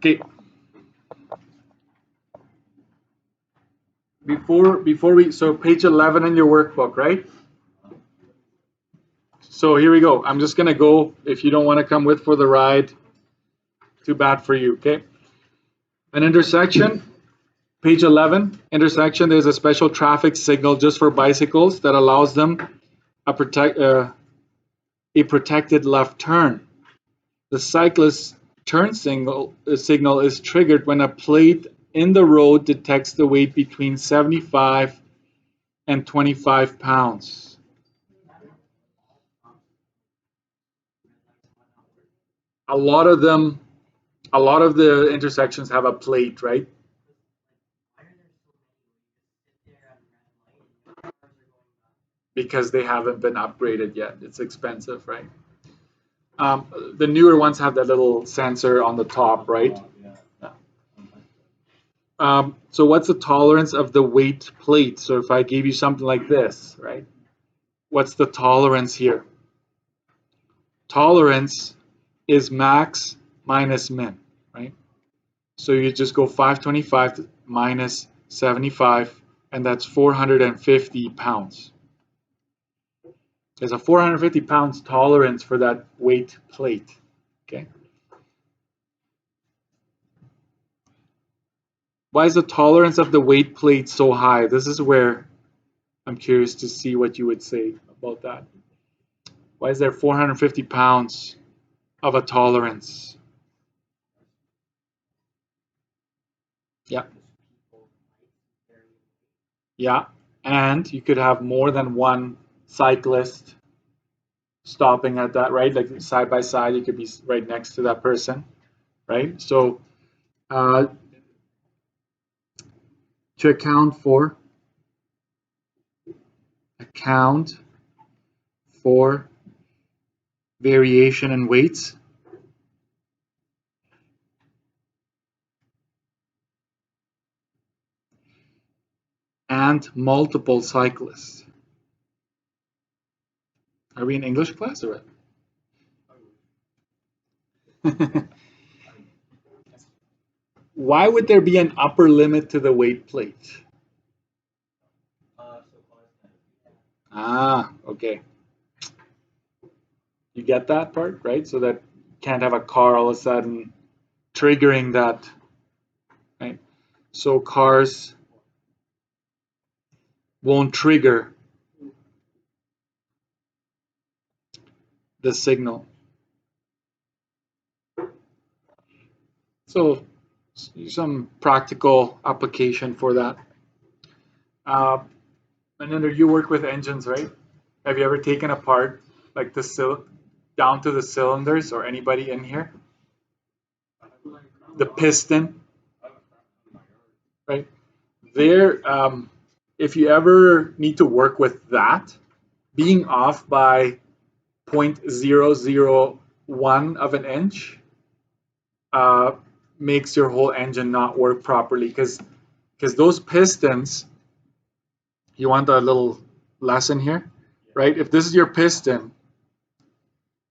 Okay. So page 11 in your workbook, right? So here we go. I'm just gonna go. If you don't want to come with for the ride, too bad for you. Okay. An intersection. Page 11, intersection, there's a special traffic signal just for bicycles that allows them a protected left turn. The cyclist turn signal is triggered when a plate in the road detects the weight between 75 and 25 pounds. A lot of the intersections have a plate, right? Because they haven't been upgraded yet. It's expensive, right? The newer ones have that little sensor on the top, right? So what's the tolerance of the weight plate? So if I gave you something like this, right? What's the tolerance here? Tolerance is max minus min, right? So you just go 525 minus 75, and that's 450 pounds. There's a 450 pounds tolerance for that weight plate, okay? Why is the tolerance of the weight plate so high? This is where I'm curious to see what you would say about that. Why is there 450 pounds of a tolerance? Yeah. Yeah, and you could have more than one cyclist stopping at that, right? Like side by side, you could be right next to that person, right? So to account for variation in weights, and multiple cyclists. Are we in English class or what? Why would there be an upper limit to the weight plate? Ah, okay. You get that part, right? So that you can't have a car all of a sudden triggering that, right? So cars won't trigger the signal. So some practical application for that. And then you work with engines, right? Have you ever taken apart like down to the cylinders, or anybody in here? The piston, right? There, if you ever need to work with that, being off by 0.001 of an inch makes your whole engine not work properly, because those pistons, you want a little lesson here, right? If this is your piston,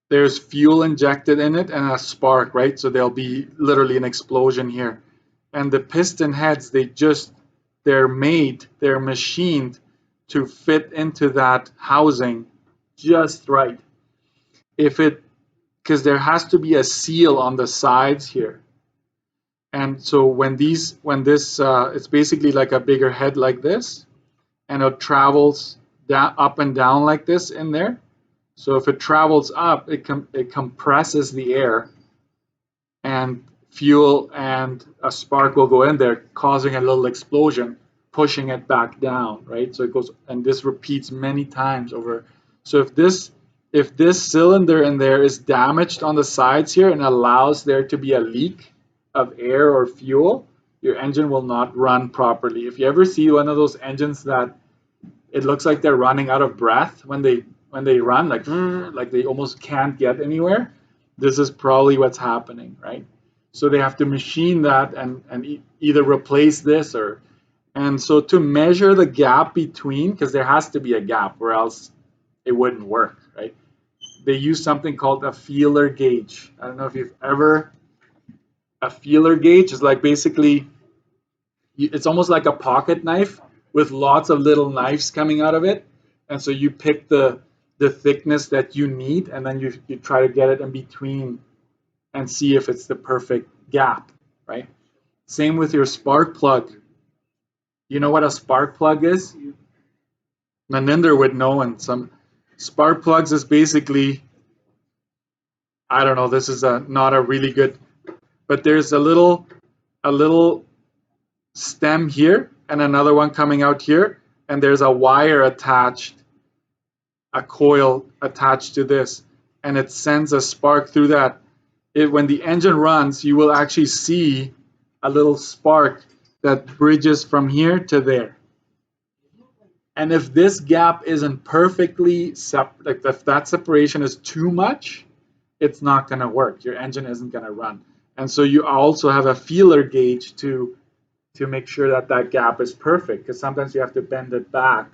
there's fuel injected in it and a spark, right? So there'll be literally an explosion here. And the piston heads, they're machined to fit into that housing just right. Because there has to be a seal on the sides here. And so when this, it's basically like a bigger head like this, and it travels up and down like this in there. So if it travels up, it compresses the air, and fuel and a spark will go in there, causing a little explosion, pushing it back down, right? So it goes, and this repeats many times over. So if this cylinder in there is damaged on the sides here and allows there to be a leak of air or fuel, your engine will not run properly. If you ever see one of those engines that it looks like they're running out of breath when they run, like they almost can't get anywhere, this is probably what's happening, right? So they have to machine that and either replace this or, and so to measure the gap between, because there has to be a gap or else it wouldn't work, right? They use something called a feeler gauge. I don't know if you've ever A feeler gauge is like basically, it's almost like a pocket knife with lots of little knives coming out of it. And so you pick the thickness that you need, and then you try to get it in between and see if it's the perfect gap, right? Same with your spark plug. You know what a spark plug is? Maninder would know, and some spark plugs is basically, I don't know, this is not a really good, but there's a little stem here and another one coming out here, and there's a wire attached, a coil attached to this, and it sends a spark through that. When the engine runs, you will actually see a little spark that bridges from here to there. And if this gap isn't perfectly like if that separation is too much, it's not going to work. Your engine isn't going to run. And so you also have a feeler gauge to make sure that that gap is perfect, because sometimes you have to bend it back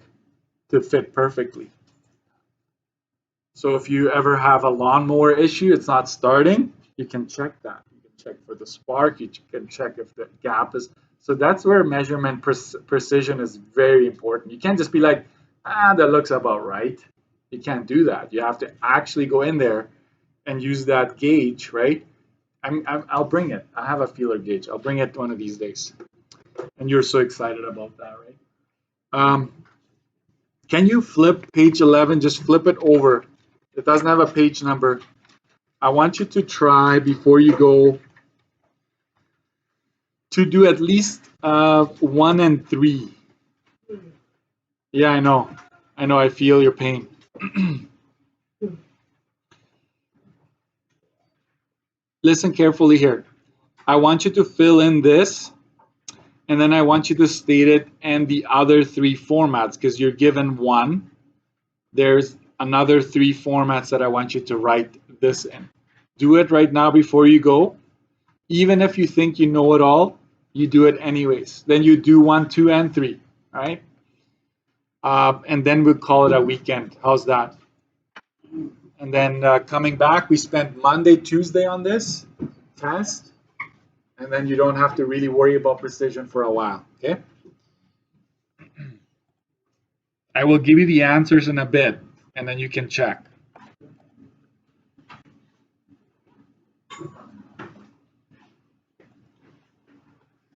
to fit perfectly. So if you ever have a lawnmower issue, it's not starting, you can check that. You can check for the spark, you can check if the gap is. So that's where measurement precision is very important. You can't just be like, that looks about right. You can't do that. You have to actually go in there and use that gauge, right? I'll bring it. I have a feeler gauge. I'll bring it one of these days. And you're so excited about that, right? Can you flip page 11? Just flip it over. It doesn't have a page number. I want you to try, before you go, to do at least 1 and 3. Yeah, I know. I feel your pain. Listen carefully here. I want you to fill in this, and then I want you to state it and the other 3 formats, because you're given 1. There's another 3 formats that I want you to write this in. Do it right now before you go. Even if you think you know it all, you do it anyways. Then you do 1, 2, and 3, all right? And then we'll call it a weekend. How's that? And then coming back, we spent Monday, Tuesday on this test. And then you don't have to really worry about precision for a while, okay? I will give you the answers in a bit, and then you can check.